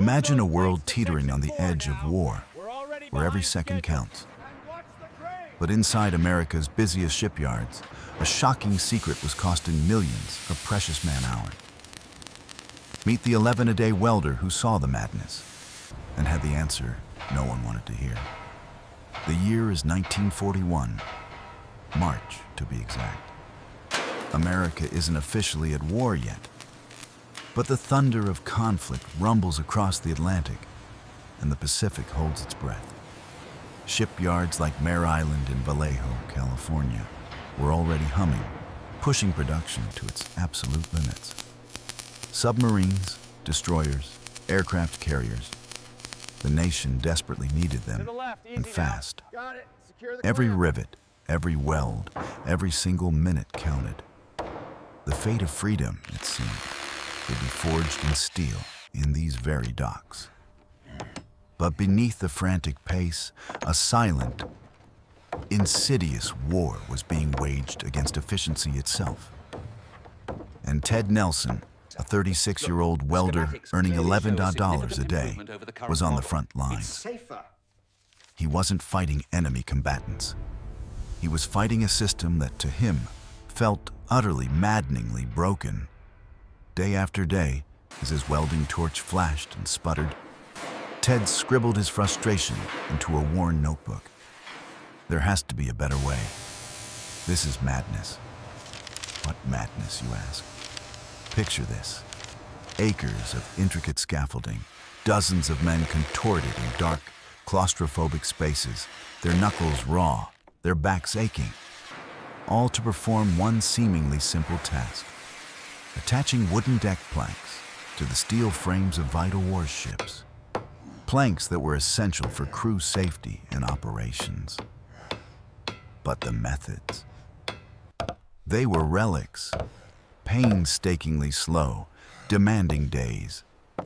Imagine a world teetering on the edge of war, where every second counts. But inside America's busiest shipyards, a shocking secret was costing millions of precious man-hours. Meet the 11-a-day welder who saw the madness and had the answer no one wanted to hear. The year is 1941, March to be exact. America isn't officially at war yet, but the thunder of conflict rumbles across the Atlantic, and the Pacific holds its breath. Shipyards like Mare Island in Vallejo, California, were already humming, pushing production to its absolute limits. Submarines, destroyers, aircraft carriers, the nation desperately needed them, and fast. Every rivet, every weld, every single minute counted. The fate of freedom, it seemed, would be forged in steel in these very docks. But beneath the frantic pace, a silent, insidious war was being waged against efficiency itself. And Ted Nelson, a 36-year-old welder earning $11 a day, was on the front lines. He wasn't fighting enemy combatants. He was fighting a system that, to him, felt utterly maddeningly broken. Day after day, as his welding torch flashed and sputtered, Ted scribbled his frustration into a worn notebook. There has to be a better way. This is madness. What madness, you ask? Picture this. Acres of intricate scaffolding, dozens of men contorted in dark, claustrophobic spaces, their knuckles raw, their backs aching, all to perform one seemingly simple task: attaching wooden deck planks to the steel frames of vital warships. Planks that were essential for crew safety and operations. But the methods. They were relics, painstakingly slow, demanding days,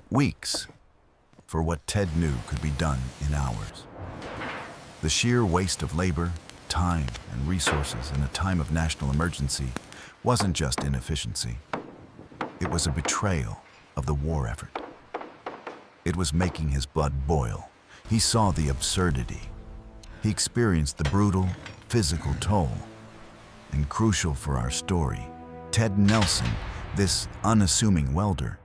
weeks, for what Ted knew could be done in hours. The sheer waste of labor, time, and resources in a time of national emergency wasn't just inefficiency. It was a betrayal of the war effort. It was making his blood boil. He saw the absurdity. He experienced the brutal, physical toll. And crucial for our story, Ted Nelson, this unassuming welder,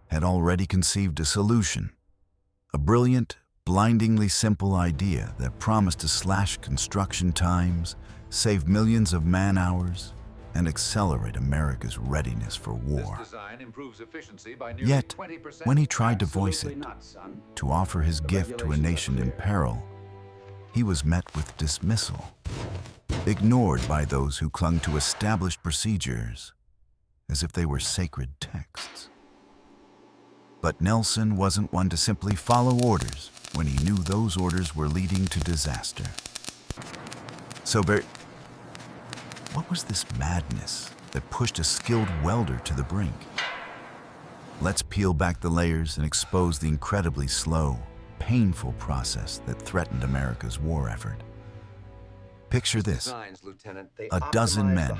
had already conceived a solution. A brilliant, blindingly simple idea that promised to slash construction times, save millions of man-hours, and accelerate America's readiness for war. Yet, when he tried to voice it, to offer his gift to a nation in peril, he was met with dismissal, ignored by those who clung to established procedures as if they were sacred texts. But Nelson wasn't one to simply follow orders when he knew those orders were leading to disaster. So what was this madness that pushed a skilled welder to the brink? Let's peel back the layers and expose the incredibly slow, painful process that threatened America's war effort. Picture this: a dozen men,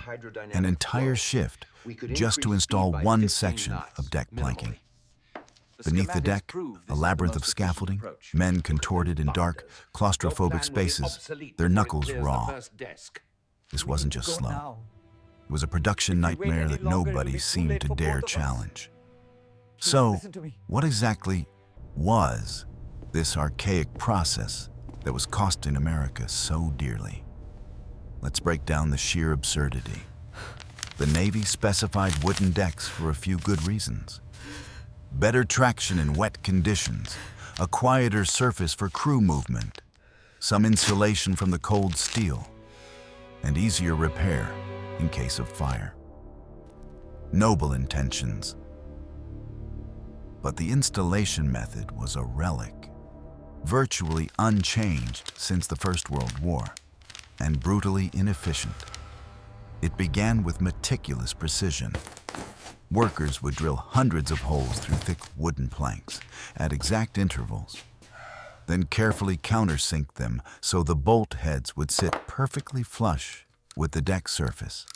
an entire shift, just to install one section of deck planking. Beneath the deck, a labyrinth of scaffolding, men contorted in dark, claustrophobic spaces, their knuckles raw. This wasn't just slow. It was a production nightmare that nobody seemed to dare challenge. So, what exactly was this archaic process that was costing America so dearly? Let's break down the sheer absurdity. The Navy specified wooden decks for a few good reasons. Better traction in wet conditions, a quieter surface for crew movement, some insulation from the cold steel, and easier repair in case of fire. Noble intentions. But the installation method was a relic, virtually unchanged since the First World War, and brutally inefficient. It began with meticulous precision. Workers would drill hundreds of holes through thick wooden planks at exact intervals, then carefully countersink them so the bolt heads would sit perfectly flush with the deck surface.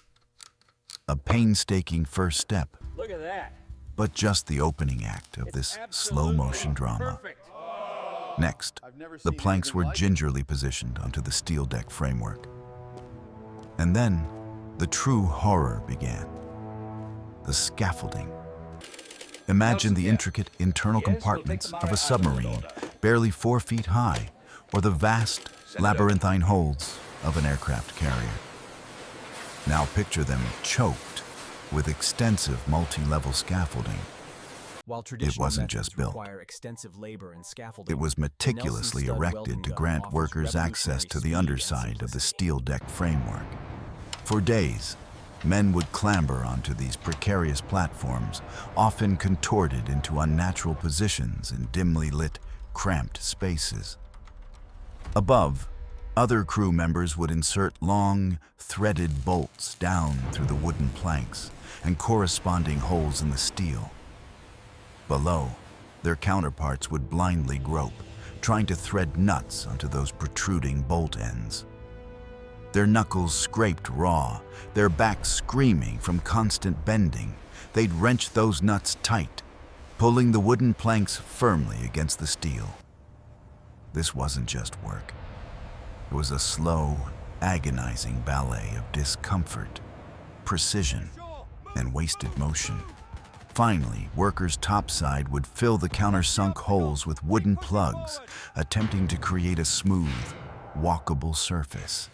A painstaking first step. Look at that. but just the opening act of this slow-motion drama. Next, the planks were gingerly positioned onto the steel deck framework. And then, the true horror began. The scaffolding. Imagine the intricate internal compartments of a submarine, barely 4 feet high, or the vast, labyrinthine holds of an aircraft carrier. Now picture them choked with extensive multi-level scaffolding. It wasn't just built. It was meticulously erected to grant workers access to the underside of the steel deck framework. For days, men would clamber onto these precarious platforms, often contorted into unnatural positions in dimly lit, cramped spaces. Above, other crew members would insert long, threaded bolts down through the wooden planks and corresponding holes in the steel. Below, their counterparts would blindly grope, trying to thread nuts onto those protruding bolt ends. Their knuckles scraped raw, their backs screaming from constant bending. They'd wrench those nuts tight, pulling the wooden planks firmly against the steel. This wasn't just work. It was a slow, agonizing ballet of discomfort, precision, and wasted motion. Finally, workers topside would fill the countersunk holes with wooden plugs, attempting to create a smooth, walkable surface.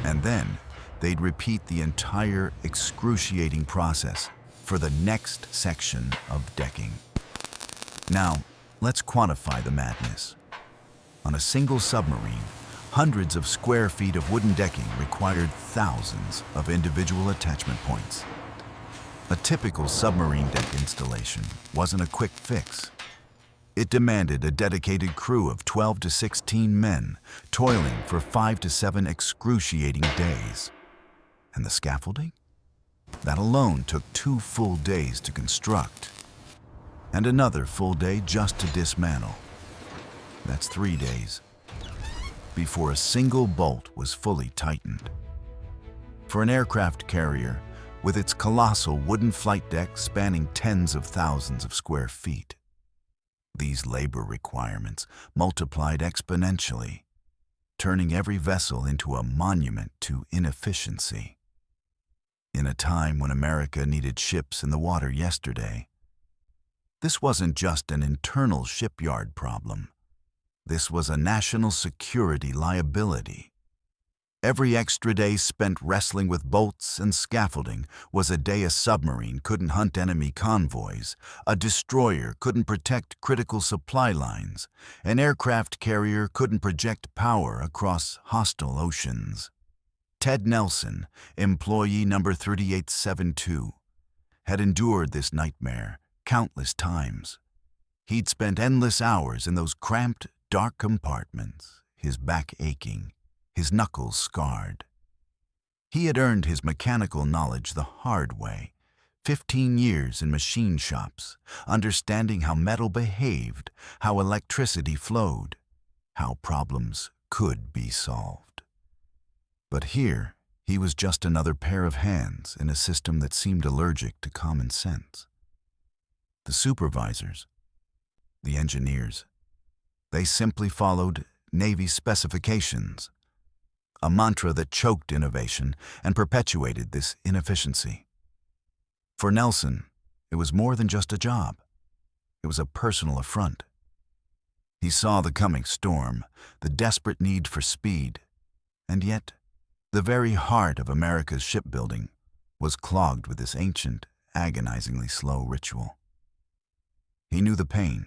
And then, they'd repeat the entire excruciating process for the next section of decking. Now, let's quantify the madness. On a single submarine, hundreds of square feet of wooden decking required thousands of individual attachment points. A typical submarine deck installation wasn't a quick fix. It demanded a dedicated crew of 12 to 16 men, toiling for 5 to 7 excruciating days. And the scaffolding? That alone took 2 full days to construct, and another full day just to dismantle. That's 3 days, before a single bolt was fully tightened. For an aircraft carrier, with its colossal wooden flight deck spanning tens of thousands of square feet, these labor requirements multiplied exponentially, turning every vessel into a monument to inefficiency. In a time when America needed ships in the water yesterday, this wasn't just an internal shipyard problem. This was a national security liability. Every extra day spent wrestling with bolts and scaffolding was a day a submarine couldn't hunt enemy convoys, a destroyer couldn't protect critical supply lines, an aircraft carrier couldn't project power across hostile oceans. Ted Nelson, employee number 3872, had endured this nightmare countless times. He'd spent endless hours in those cramped, dark compartments, his back aching, his knuckles scarred. He had earned his mechanical knowledge the hard way, 15 years in machine shops, understanding how metal behaved, how electricity flowed, how problems could be solved. But here, he was just another pair of hands in a system that seemed allergic to common sense. The supervisors, the engineers, they simply followed Navy specifications, a mantra that choked innovation and perpetuated this inefficiency. For Nelson, it was more than just a job. It was a personal affront. He saw the coming storm, the desperate need for speed, and yet the very heart of America's shipbuilding was clogged with this ancient, agonizingly slow ritual. He knew the pain,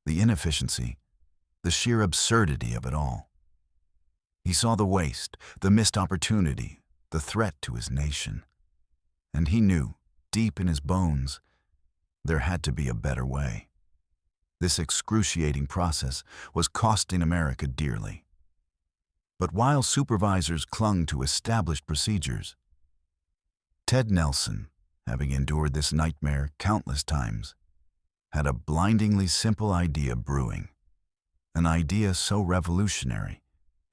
the inefficiency, the sheer absurdity of it all. He saw the waste, the missed opportunity, the threat to his nation. And he knew, deep in his bones, there had to be a better way. This excruciating process was costing America dearly. But while supervisors clung to established procedures, Ted Nelson, having endured this nightmare countless times, had a blindingly simple idea brewing. An idea so revolutionary,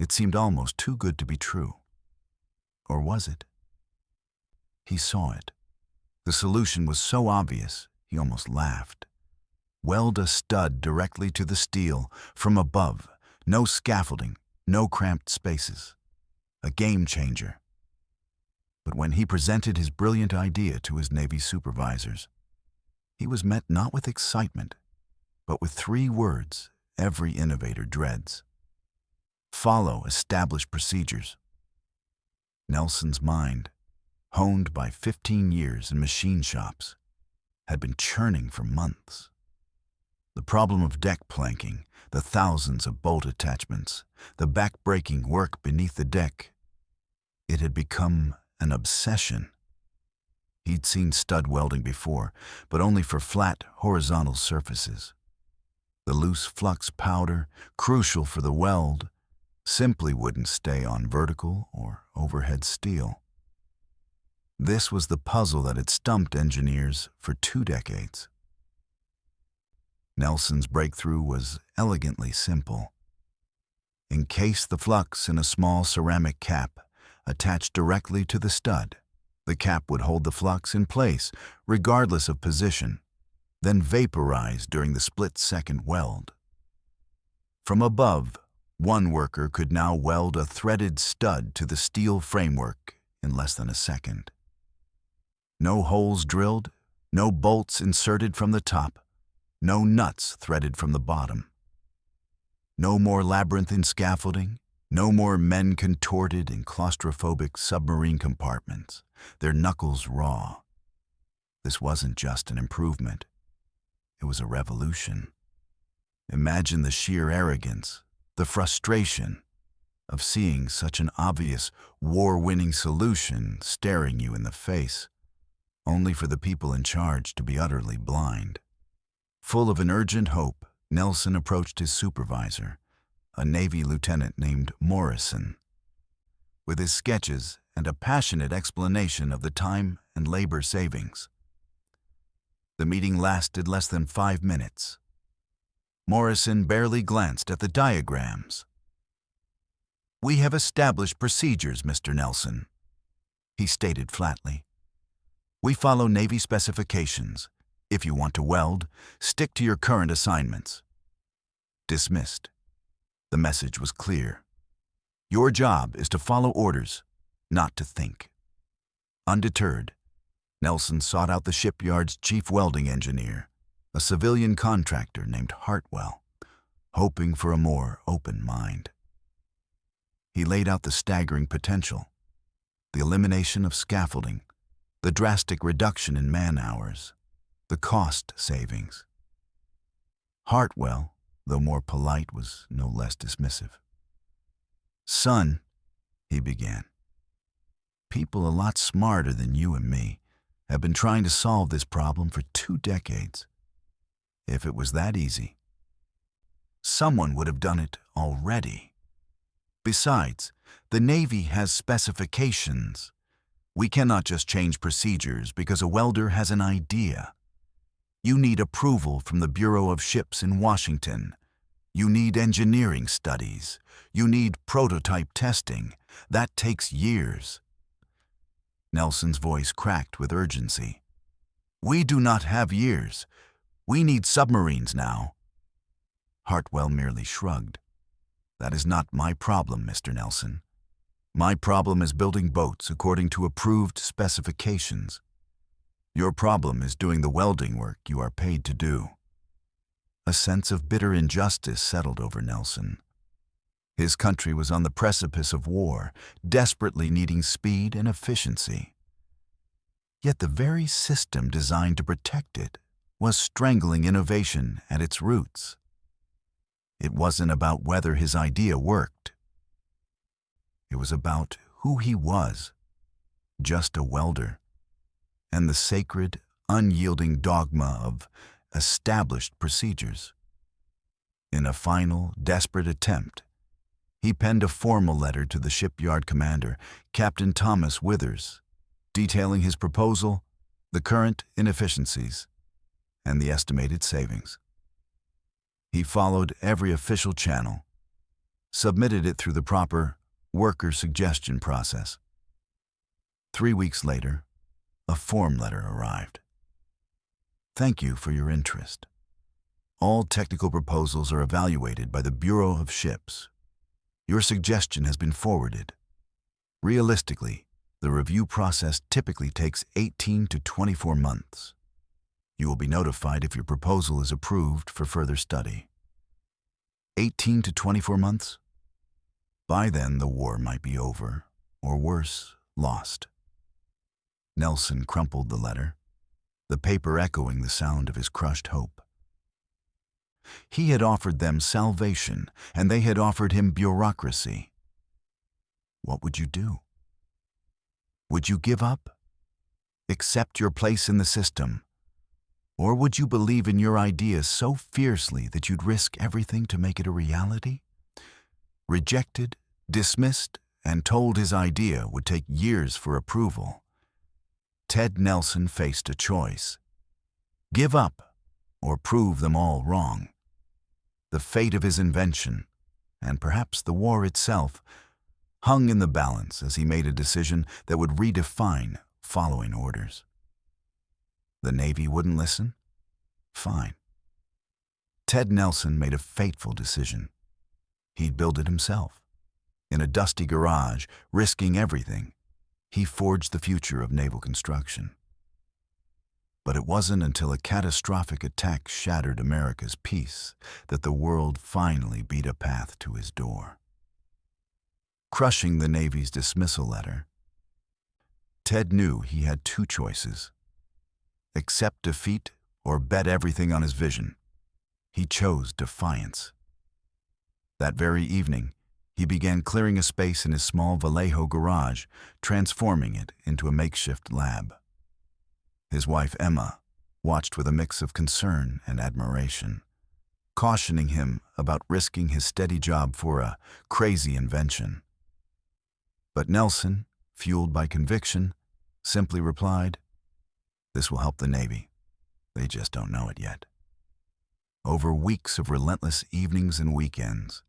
it seemed almost too good to be true. Or was it? He saw it. The solution was so obvious, He almost laughed. Weld a stud directly to the steel, from above. No scaffolding, no cramped spaces. A game changer. But when he presented his brilliant idea to his Navy supervisors, he was met not with excitement, but with 3 words every innovator dreads. Follow established procedures. Nelson's mind, honed by 15 years in machine shops, had been churning for months. The problem of deck planking, the thousands of bolt attachments, the back-breaking work beneath the deck, it had become an obsession. He'd seen stud welding before, but only for flat, horizontal surfaces. The loose flux powder, crucial for the weld, simply wouldn't stay on vertical or overhead steel. This was the puzzle that had stumped engineers for 2 decades. Nelson's breakthrough was elegantly simple. Encase the flux in a small ceramic cap attached directly to the stud. The cap would hold the flux in place, regardless of position, then vaporize during the split-second weld. From above, one worker could now weld a threaded stud to the steel framework in less than a second. No holes drilled, no bolts inserted from the top, no nuts threaded from the bottom. No more labyrinthine scaffolding, no more men contorted in claustrophobic submarine compartments, their knuckles raw. This wasn't just an improvement. It was a revolution. Imagine the sheer arrogance, the frustration of seeing such an obvious war-winning solution staring you in the face, only for the people in charge to be utterly blind. Full of an urgent hope, Nelson approached his supervisor, a Navy lieutenant named Morrison. With his sketches and a passionate explanation of the time and labor savings. The meeting lasted less than 5 minutes. Morrison barely glanced at the diagrams. "We have established procedures, Mr. Nelson," he stated flatly. "We follow Navy specifications. If you want to weld, stick to your current assignments." Dismissed. The message was clear. Your job is to follow orders, not to think. Undeterred, Nelson sought out the shipyard's chief welding engineer, a civilian contractor named Hartwell, hoping for a more open mind. He laid out the staggering potential, the elimination of scaffolding, the drastic reduction in man-hours, the cost savings. Hartwell, though more polite, was no less dismissive. "Son," he began, "people a lot smarter than you and me have been trying to solve this problem for 2 decades. If it was that easy, someone would have done it already. Besides, the Navy has specifications. We cannot just change procedures because a welder has an idea. You need approval from the Bureau of Ships in Washington. You need engineering studies. You need prototype testing. That takes years." Nelson's voice cracked with urgency. "We do not have years. We need submarines now." Hartwell merely shrugged. "That is not my problem, Mr. Nelson. My problem is building boats according to approved specifications. Your problem is doing the welding work you are paid to do." A sense of bitter injustice settled over Nelson. His country was on the precipice of war, desperately needing speed and efficiency. Yet the very system designed to protect it was strangling innovation at its roots. It wasn't about whether his idea worked. It was about who he was, just a welder, and the sacred, unyielding dogma of established procedures. In a final, desperate attempt, he penned a formal letter to the shipyard commander, Captain Thomas Withers, detailing his proposal, the current inefficiencies, and the estimated savings. He followed every official channel, submitted it through the proper worker suggestion process. 3 weeks later, a form letter arrived. Thank you for your interest. All technical proposals are evaluated by the Bureau of Ships. Your suggestion has been forwarded. Realistically, the review process typically takes 18 to 24 months. You will be notified if your proposal is approved for further study. 18 to 24 months? By then, the war might be over, or worse, lost. Nelson crumpled the letter, the paper echoing the sound of his crushed hope. He had offered them salvation, and they had offered him bureaucracy. What would you do? Would you give up? Accept your place in the system? Or would you believe in your ideas so fiercely that you'd risk everything to make it a reality? Rejected, dismissed, and told his idea would take years for approval. Ted Nelson faced a choice. Give up, or prove them all wrong. The fate of his invention, and perhaps the war itself, hung in the balance as he made a decision that would redefine following orders. The Navy wouldn't listen? Fine. Ted Nelson made a fateful decision. He'd build it himself. In a dusty garage, risking everything, he forged the future of naval construction. But it wasn't until a catastrophic attack shattered America's peace that the world finally beat a path to his door. Crushing the Navy's dismissal letter, Ted knew he had two choices: accept defeat or bet everything on his vision. He chose defiance. That very evening, he began clearing a space in his small Vallejo garage, transforming it into a makeshift lab. His wife, Emma, watched with a mix of concern and admiration, cautioning him about risking his steady job for a crazy invention. But Nelson, fueled by conviction, simply replied, "This will help the Navy. They just don't know it yet." Over weeks of relentless evenings and weekends,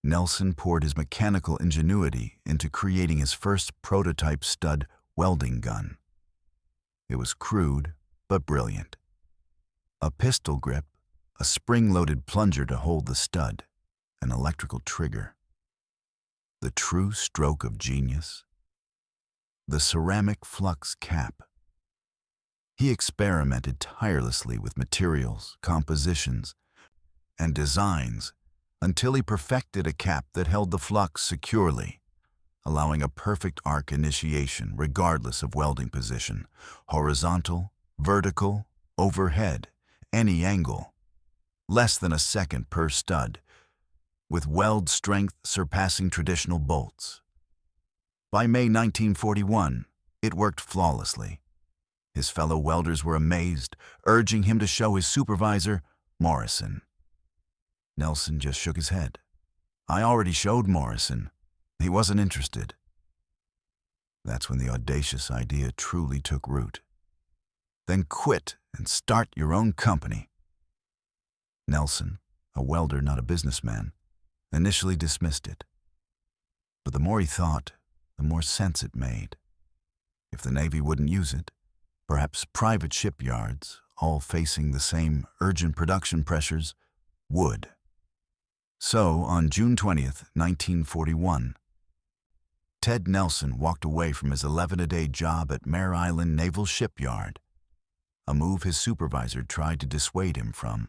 Nelson poured his mechanical ingenuity into creating his first prototype Stud Welding Gun. It was crude, but brilliant. A pistol grip, a spring-loaded plunger to hold the stud, an electrical trigger. The true stroke of genius? The ceramic flux cap. He experimented tirelessly with materials, compositions, and designs until he perfected a cap that held the flux securely, allowing a perfect arc initiation regardless of welding position, horizontal, vertical, overhead, any angle, less than a second per stud, with weld strength surpassing traditional bolts. By May 1941, it worked flawlessly. His fellow welders were amazed, urging him to show his supervisor, Morrison. Nelson just shook his head. "I already showed Morrison. He wasn't interested." That's when the audacious idea truly took root. "Then quit and start your own company." Nelson, a welder not a businessman, initially dismissed it. But the more he thought, the more sense it made. If the Navy wouldn't use it, perhaps private shipyards, all facing the same urgent production pressures, would. So, on June 20th, 1941, Ted Nelson walked away from his 11-a-day job at Mare Island Naval Shipyard, a move his supervisor tried to dissuade him from,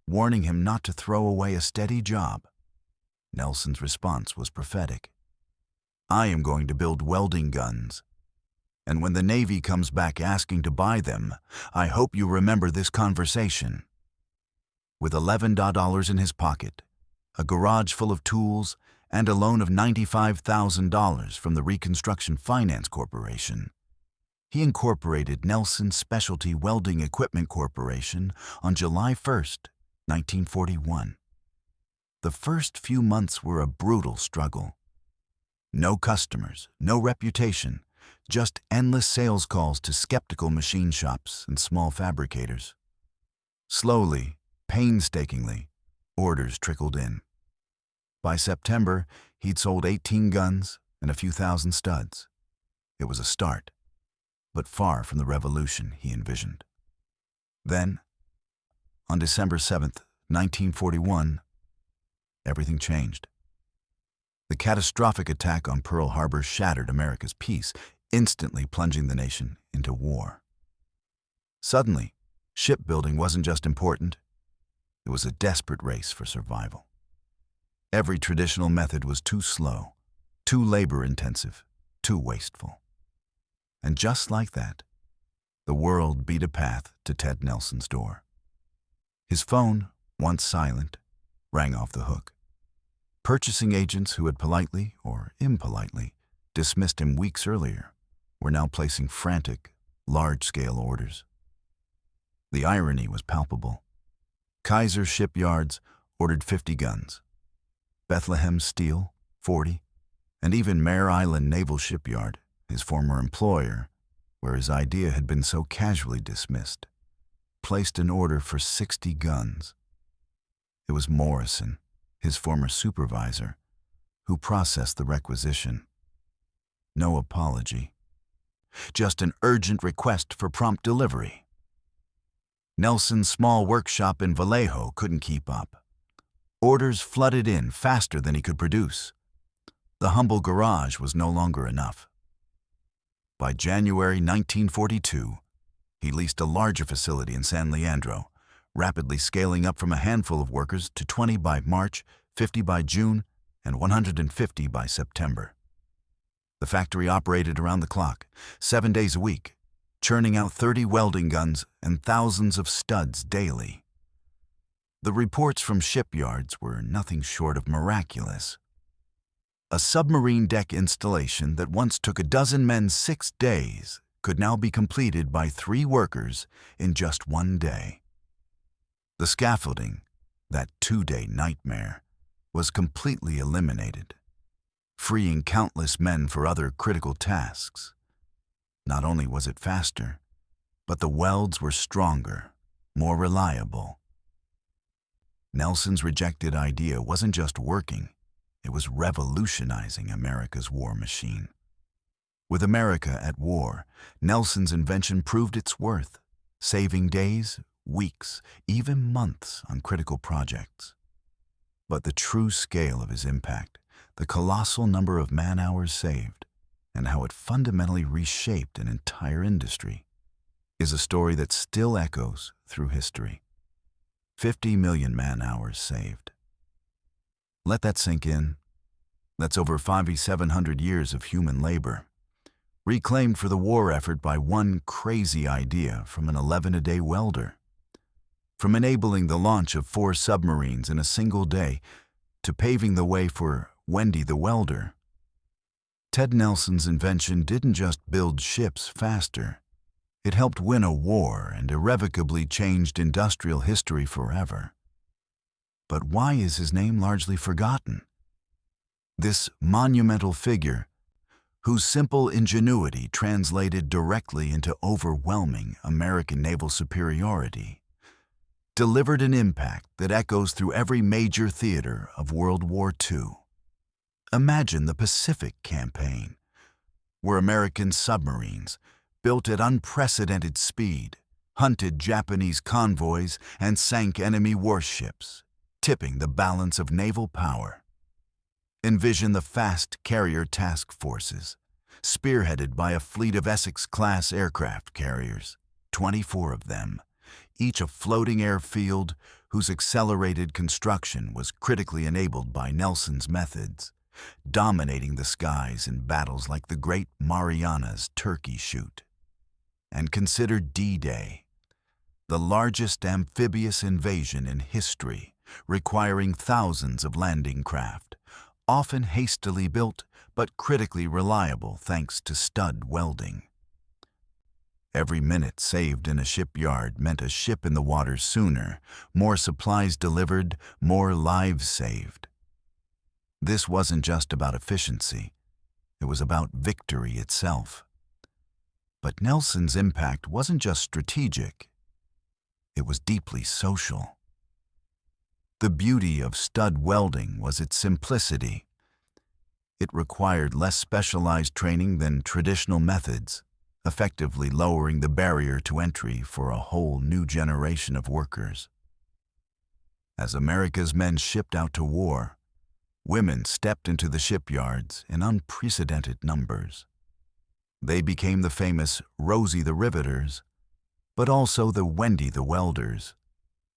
warning him not to throw away a steady job. Nelson's response was prophetic. "I am going to build welding guns. And when the Navy comes back asking to buy them, I hope you remember this conversation." With $11 in his pocket, a garage full of tools, and a loan of $95,000 from the Reconstruction Finance Corporation, he incorporated Nelson Specialty Welding Equipment Corporation on July 1st, 1941. The first few months were a brutal struggle. No customers, no reputation, just endless sales calls to skeptical machine shops and small fabricators. Slowly, painstakingly, orders trickled in. By September, he'd sold 18 guns and a few thousand studs. It was a start, but far from the revolution he envisioned. Then, on December 7th, 1941, everything changed. The catastrophic attack on Pearl Harbor shattered America's peace, instantly plunging the nation into war. Suddenly, shipbuilding wasn't just important, it was a desperate race for survival. Every traditional method was too slow, too labor-intensive, too wasteful. And just like that, the world beat a path to Ted Nelson's door. His phone, once silent, rang off the hook. Purchasing agents who had politely or impolitely dismissed him weeks earlier were now placing frantic, large-scale orders. The irony was palpable. Kaiser Shipyards ordered 50 guns, Bethlehem Steel, 40, and even Mare Island Naval Shipyard, his former employer, where his idea had been so casually dismissed, placed an order for 60 guns. It was Morrison, his former supervisor, who processed the requisition. No apology, just an urgent request for prompt delivery. Nelson's small workshop in Vallejo couldn't keep up. Orders flooded in faster than he could produce. The humble garage was no longer enough. By January 1942, he leased a larger facility in San Leandro, rapidly scaling up from a handful of workers to 20 by March, 50 by June, and 150 by September. The factory operated around the clock, 7 days a week, churning out 30 welding guns and thousands of studs daily. The reports from shipyards were nothing short of miraculous. A submarine deck installation that once took a dozen men 6 days could now be completed by 3 workers in just 1 day. The scaffolding, that 2-day nightmare, was completely eliminated, freeing countless men for other critical tasks. Not only was it faster, but the welds were stronger, more reliable. Nelson's rejected idea wasn't just working, it was revolutionizing America's war machine. With America at war, Nelson's invention proved its worth, saving days, weeks, even months on critical projects. But the true scale of his impact, the colossal number of man-hours saved, and how it fundamentally reshaped an entire industry, is a story that still echoes through history. 50 million man-hours saved. Let that sink in. That's over 5,700 years of human labor, reclaimed for the war effort by one crazy idea from an 11-a-day welder. From enabling the launch of 4 submarines in a single day to paving the way for Wendy the welder, Ted Nelson's invention didn't just build ships faster. It helped win a war and irrevocably changed industrial history forever. But why is his name largely forgotten? This monumental figure, whose simple ingenuity translated directly into overwhelming American naval superiority, delivered an impact that echoes through every major theater of World War II. Imagine the Pacific Campaign, where American submarines, built at unprecedented speed, hunted Japanese convoys and sank enemy warships, tipping the balance of naval power. Envision the fast carrier task forces, spearheaded by a fleet of Essex-class aircraft carriers, 24 of them, each a floating airfield whose accelerated construction was critically enabled by Nelson's methods, dominating the skies in battles like the Great Marianas Turkey Shoot. And consider D-Day, the largest amphibious invasion in history, requiring thousands of landing craft, often hastily built but critically reliable thanks to stud welding. Every minute saved in a shipyard meant a ship in the water sooner, more supplies delivered, more lives saved. This wasn't just about efficiency, it was about victory itself. But Nelson's impact wasn't just strategic, it was deeply social. The beauty of stud welding was its simplicity. It required less specialized training than traditional methods, effectively lowering the barrier to entry for a whole new generation of workers. As America's men shipped out to war, women stepped into the shipyards in unprecedented numbers. They became the famous Rosie the Riveters, but also the Wendy the Welders,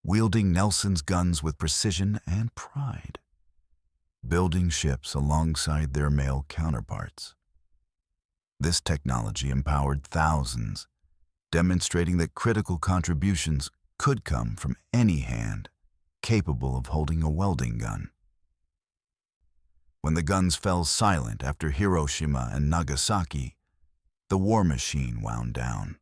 wielding Nelson's guns with precision and pride, building ships alongside their male counterparts. This technology empowered thousands, demonstrating that critical contributions could come from any hand capable of holding a welding gun. When the guns fell silent after Hiroshima and Nagasaki, the war machine wound down.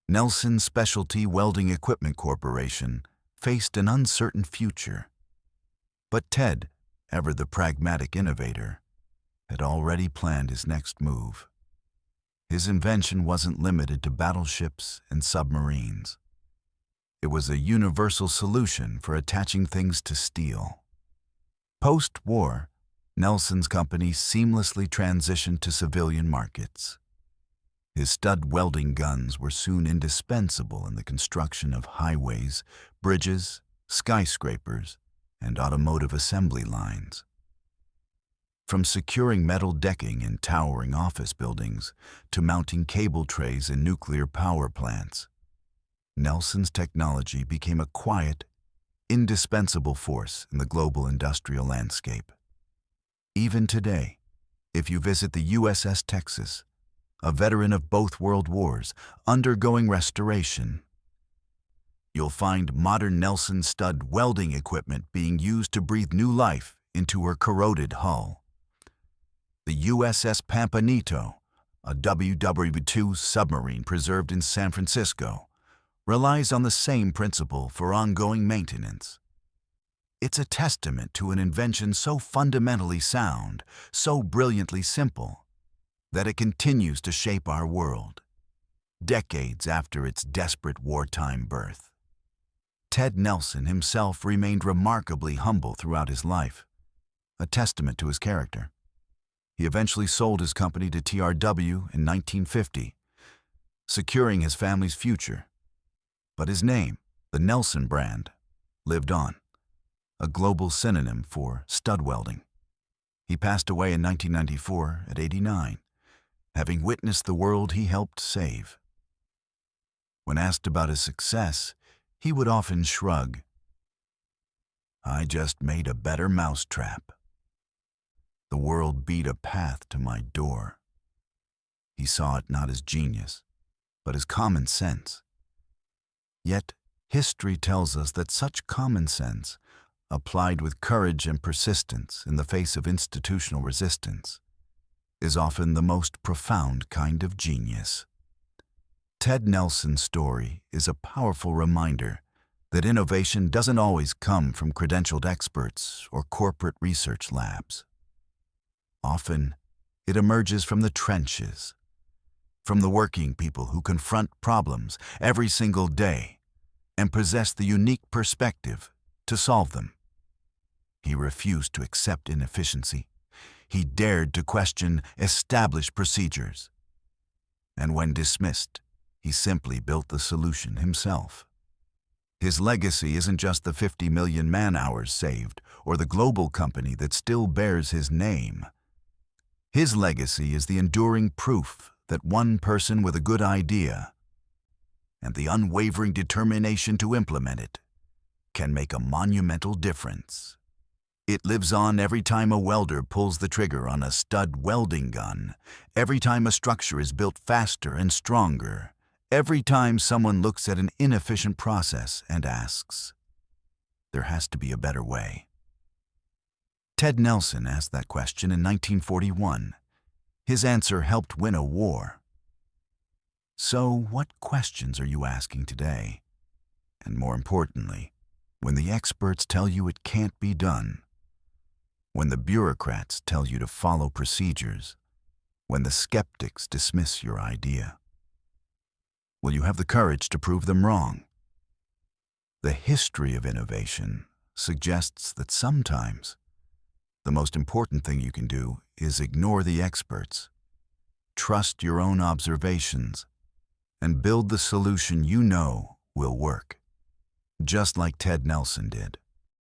Nelson's Specialty Welding Equipment Corporation faced an uncertain future. But Ted, ever the pragmatic innovator, had already planned his next move. His invention wasn't limited to battleships and submarines. It was a universal solution for attaching things to steel. Post-war, Nelson's company seamlessly transitioned to civilian markets. His stud welding guns were soon indispensable in the construction of highways, bridges, skyscrapers, and automotive assembly lines. From securing metal decking in towering office buildings to mounting cable trays in nuclear power plants, Nelson's technology became a quiet, indispensable force in the global industrial landscape. Even today, if you visit the USS Texas, a veteran of both world wars, undergoing restoration, you'll find modern Nelson stud welding equipment being used to breathe new life into her corroded hull. The USS Pampanito, a WWII submarine preserved in San Francisco, relies on the same principle for ongoing maintenance. It's a testament to an invention so fundamentally sound, so brilliantly simple, that it continues to shape our world, decades after its desperate wartime birth. Ted Nelson himself remained remarkably humble throughout his life, a testament to his character. He eventually sold his company to TRW in 1950, securing his family's future. But his name, the Nelson brand, lived on, a global synonym for stud welding. He passed away in 1994 at 89, having witnessed the world he helped save. When asked about his success, he would often shrug. "I just made a better mousetrap. The world beat a path to my door." He saw it not as genius, but as common sense. Yet, history tells us that such common sense, applied with courage and persistence in the face of institutional resistance, is often the most profound kind of genius. Ted Nelson's story is a powerful reminder that innovation doesn't always come from credentialed experts or corporate research labs. Often, it emerges from the trenches, from the working people who confront problems every single day and possess the unique perspective to solve them. He refused to accept inefficiency. He dared to question established procedures. And when dismissed, he simply built the solution himself. His legacy isn't just the 50 million man-hours saved or the global company that still bears his name. His legacy is the enduring proof that one person with a good idea and the unwavering determination to implement it can make a monumental difference. It lives on every time a welder pulls the trigger on a stud welding gun, every time a structure is built faster and stronger, every time someone looks at an inefficient process and asks, "There has to be a better way." Ted Nelson asked that question in 1941. His answer helped win a war. So, what questions are you asking today? And more importantly, when the experts tell you it can't be done, when the bureaucrats tell you to follow procedures, when the skeptics dismiss your idea, will you have the courage to prove them wrong? The history of innovation suggests that sometimes the most important thing you can do is ignore the experts trust your own observations, and build the solution you know will work, just like Ted Nelson did.